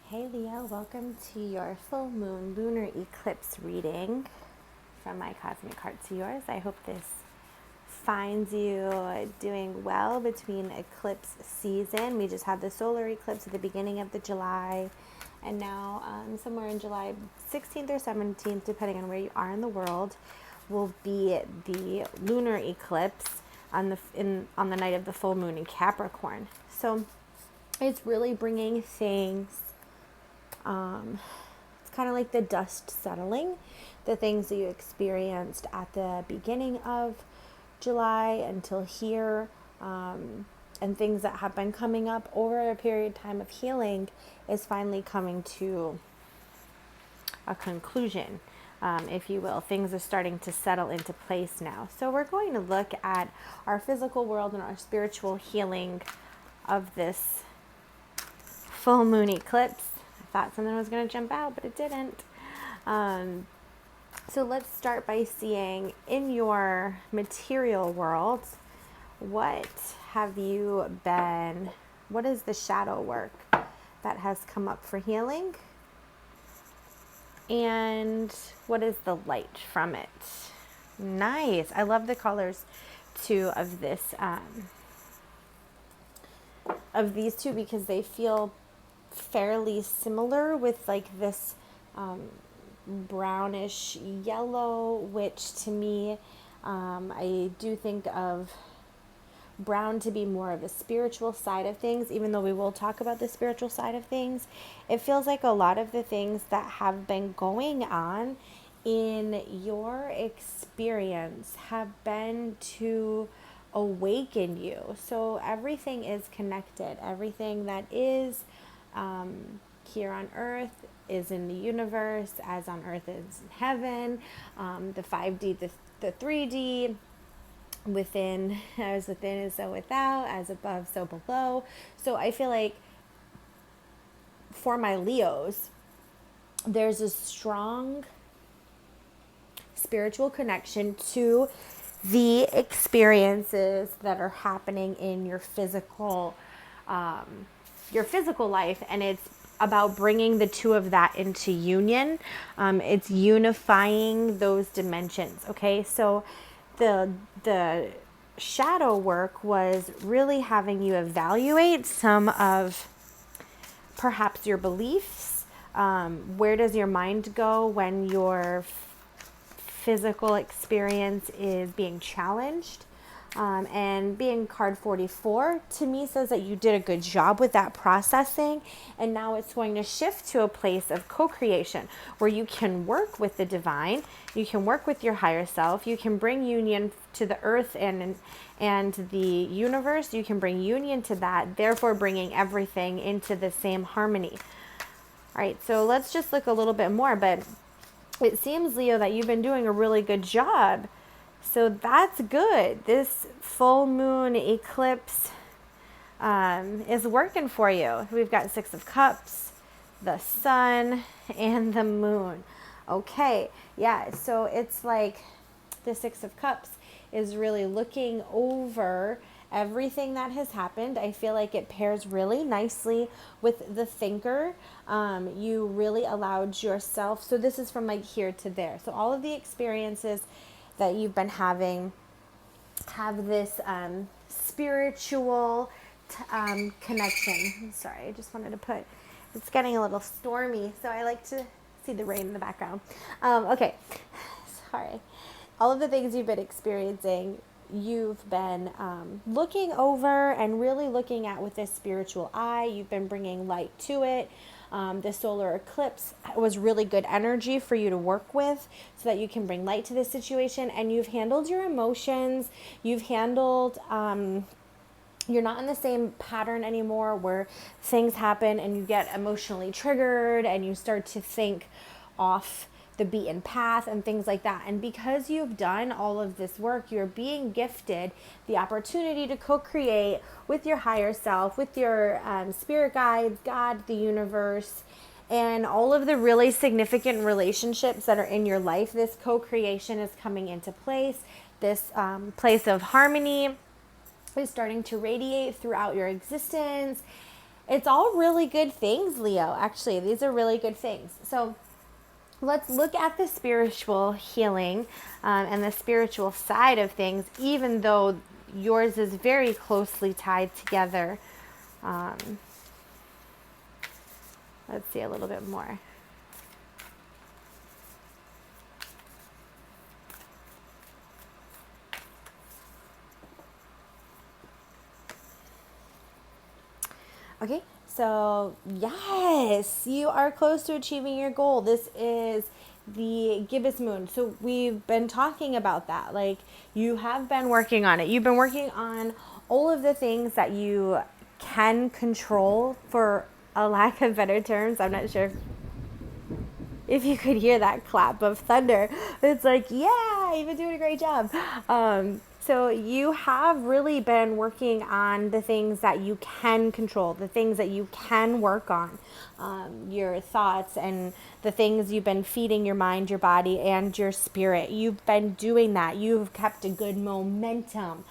Hey Leo, welcome to your full moon lunar eclipse reading from my Cosmic Heart to yours. I hope this finds you doing well between eclipse season. We just had the solar eclipse at the beginning of the July, and now somewhere in July 16th or 17th, depending on where you are in the world, will be the lunar eclipse on the night of the full moon in Capricorn. So it's really bringing things. It's kind of like the dust settling, the things that you experienced at the beginning of July until here, and things that have been coming up over a period of time of healing is finally coming to a conclusion, if you will. Things are starting to settle into place now. So we're going to look at our physical world and our spiritual healing of this full moon eclipse. I thought something was going to jump out, but it didn't. So let's start by seeing in your material world, what is the shadow work that has come up for healing? And what is the light from it? Nice. I love the colors too of this, of these two, because they feel fairly similar with like this brownish yellow, which to me, I do think of brown to be more of a spiritual side of things. Even though we will talk about the spiritual side of things, it feels like a lot of the things that have been going on in your experience have been to awaken you. So everything is connected. Everything that is here on earth is in the universe, as on earth is in heaven. The 5D, the 3D, within, as within is so without, as above so below. So I feel like for my Leos, there's a strong spiritual connection to the experiences that are happening in your physical life, and it's about bringing the two of that into union. It's unifying those dimensions. Okay, so the shadow work was really having you evaluate some of perhaps your beliefs. Where does your mind go when your physical experience is being challenged? And being card 44 to me says that you did a good job with that processing, and now it's going to shift to a place of co-creation where you can work with the divine, you can work with your higher self, you can bring union to the earth and the universe, you can bring union to that, therefore bringing everything into the same harmony. All right, so let's just look a little bit more, but it seems, Leo, that you've been doing a really good job. So that's good. This full moon eclipse is working for you. We've got 6 of Cups, the sun, and the moon. Okay, yeah, so it's like the 6 of Cups is really looking over everything that has happened. I feel like it pairs really nicely with the thinker. You really allowed yourself, so this is from like here to there. So all of the experiences that you've been having have this spiritual connection. Sorry, I just wanted to put, it's getting a little stormy, so I like to see the rain in the background. Okay, sorry. All of the things you've been experiencing, you've been looking over and really looking at with this spiritual eye. You've been bringing light to it. The solar eclipse was really good energy for you to work with so that you can bring light to this situation. And you've handled your emotions. You've handled, you're not in the same pattern anymore where things happen and you get emotionally triggered and you start to think off the beaten path and things like that. And because you've done all of this work, you're being gifted the opportunity to co-create with your higher self, with your spirit guides, God, the universe, and all of the really significant relationships that are in your life. This co-creation is coming into place. This place of harmony is starting to radiate throughout your existence. It's all really good things, Leo. Actually, these are really good things. So let's look at the spiritual healing and the spiritual side of things, even though yours is very closely tied together. Let's see a little bit more. Okay, so yes, you are close to achieving your goal. This is the gibbous moon. So we've been talking about that. Like, you have been working on it. You've been working on all of the things that you can control, for a lack of better terms. I'm not sure if you could hear that clap of thunder. It's like, yeah, you've been doing a great job. So you have really been working on the things that you can control, the things that you can work on, your thoughts and the things you've been feeding your mind, your body, and your spirit. You've been doing that. You've kept a good momentum.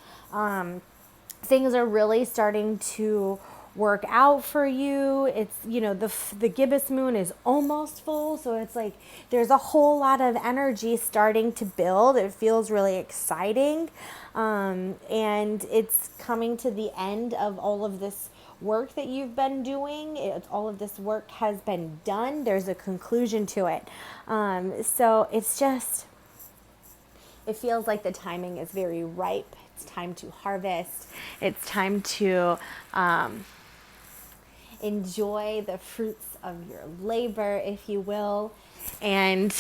Things are really starting to work out for you. It's, you know, the gibbous moon is almost full, so it's like there's a whole lot of energy starting to build. It feels really exciting, and it's coming to the end of all of this work that you've been doing. All of this work has been done. There's a conclusion to it. So it's just, it feels like the timing is very ripe. It's time to harvest. It's time to enjoy the fruits of your labor, if you will. And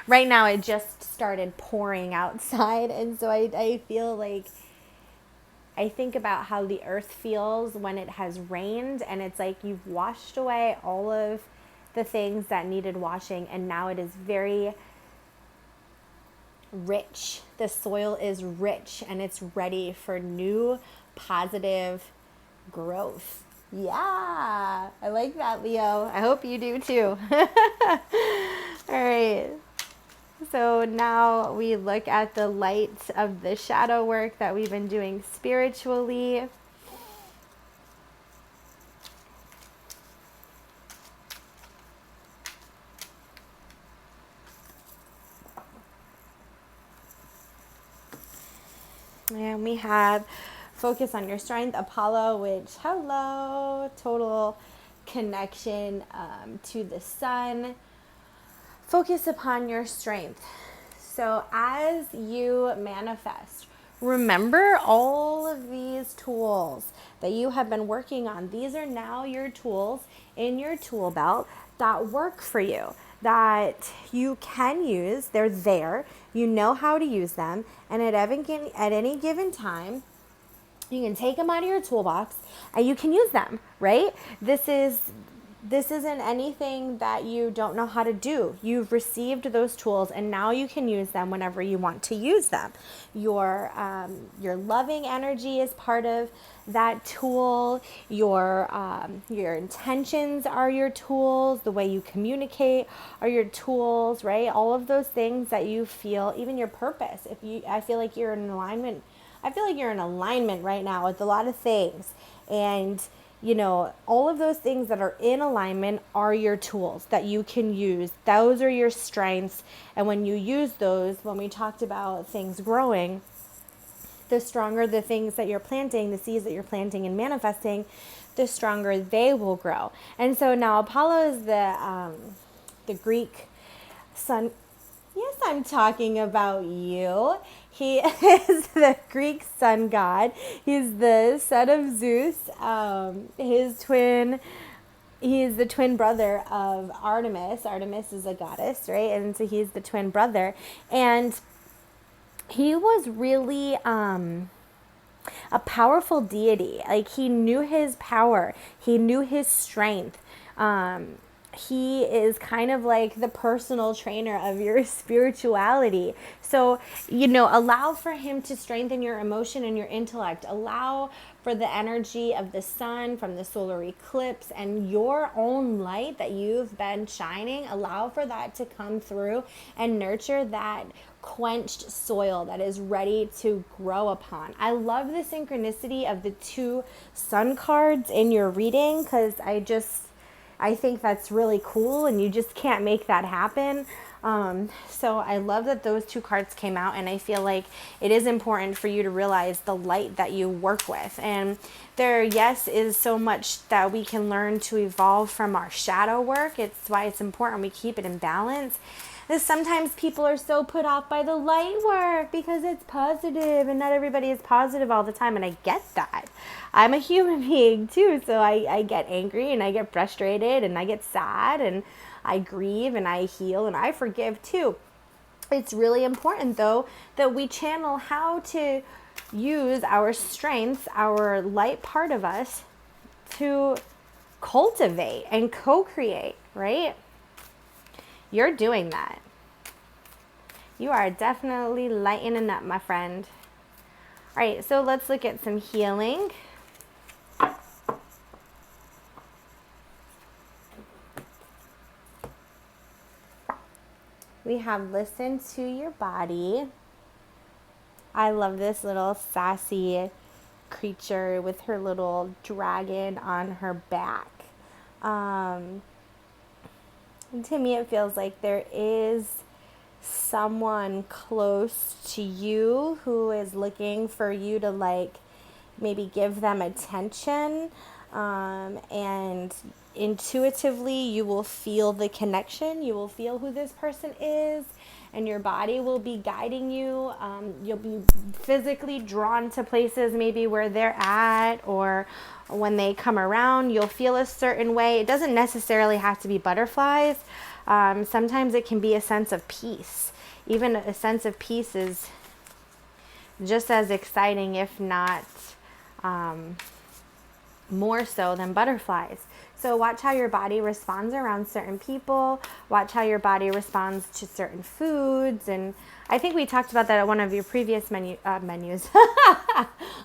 right now it just started pouring outside. And so I feel like, I think about how the earth feels when it has rained, and it's like you've washed away all of the things that needed washing, and now it is very rich. The soil is rich and it's ready for new positive growth. Yeah, I like that, Leo. I hope you do too. All right. So now we look at the light of the shadow work that we've been doing spiritually. And we have focus on your strength, Apollo, which, hello, total connection to the sun. Focus upon your strength. So as you manifest, remember all of these tools that you have been working on. These are now your tools in your tool belt that work for you, that you can use. They're there. You know how to use them. And at any given time, you can take them out of your toolbox and you can use them, right? This isn't anything that you don't know how to do. You've received those tools and now you can use them whenever you want to use them. Your loving energy is part of that tool. Your intentions are your tools. The way you communicate are your tools, right? All of those things that you feel, even your purpose. I feel like you're in alignment. I feel like you're in alignment right now with a lot of things. And you know, all of those things that are in alignment are your tools that you can use. Those are your strengths. And when you use those, when we talked about things growing, the stronger the things that you're planting, the seeds that you're planting and manifesting, the stronger they will grow. And so now Apollo is the Greek sun. Yes, I'm talking about you. He is the Greek sun god. He's the son of Zeus. He is the twin brother of Artemis. Artemis is a goddess, right? And so he's the twin brother. And he was really a powerful deity. Like, he knew his power. He knew his strength. he is kind of like the personal trainer of your spirituality. So, allow for him to strengthen your emotion and your intellect. Allow for the energy of the sun from the solar eclipse and your own light that you've been shining. Allow for that to come through and nurture that quenched soil that is ready to grow upon. I love the synchronicity of the 2 sun cards in your reading, because I think that's really cool, and you just can't make that happen. So I love that those 2 cards came out, and I feel like it is important for you to realize the light that you work with. And there, yes, is so much that we can learn to evolve from our shadow work. It's why it's important we keep it in balance. Sometimes people are so put off by the light work because it's positive, and not everybody is positive all the time, and I get that. I'm a human being too, so I get angry and I get frustrated and I get sad and I grieve and I heal and I forgive too. It's really important though that we channel how to use our strengths, our light part of us, to cultivate and co-create, right? You're doing that. You are definitely lightening up, my friend. All right, so let's look at some healing. We have listen to your body. I love this little sassy creature with her little dragon on her back. To me, it feels like there is someone close to you who is looking for you to maybe give them attention, and intuitively you will feel the connection. You will feel who this person is, and your body will be guiding you. You'll be physically drawn to places maybe where they're at, or when they come around, you'll feel a certain way. It doesn't necessarily have to be butterflies. Sometimes it can be a sense of peace. Even a sense of peace is just as exciting, if not more so than butterflies. So watch how your body responds around certain people. Watch how your body responds to certain foods. And I think we talked about that at one of your previous menus.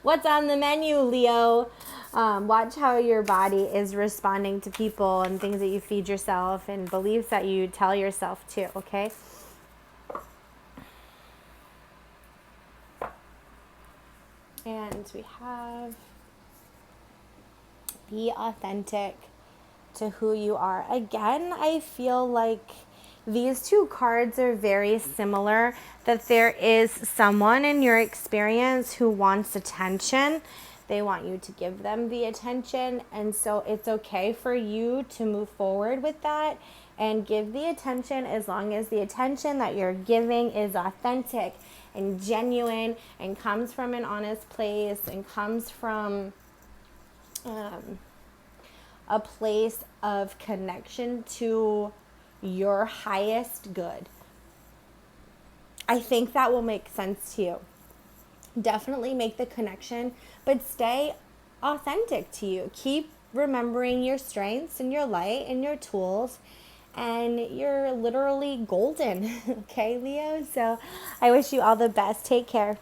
What's on the menu, Leo? Watch how your body is responding to people and things that you feed yourself and beliefs that you tell yourself too, okay? And we have be authentic to who you are. Again, I feel like these 2 cards are very similar, that there is someone in your experience who wants attention. They want you to give them the attention, and so it's okay for you to move forward with that and give the attention, as long as the attention that you're giving is authentic and genuine and comes from an honest place and comes from a place of connection to your highest good. I think that will make sense to you. Definitely make the connection, but stay authentic to you. Keep remembering your strengths and your light and your tools, and you're literally golden. Okay, Leo? So I wish you all the best. Take care.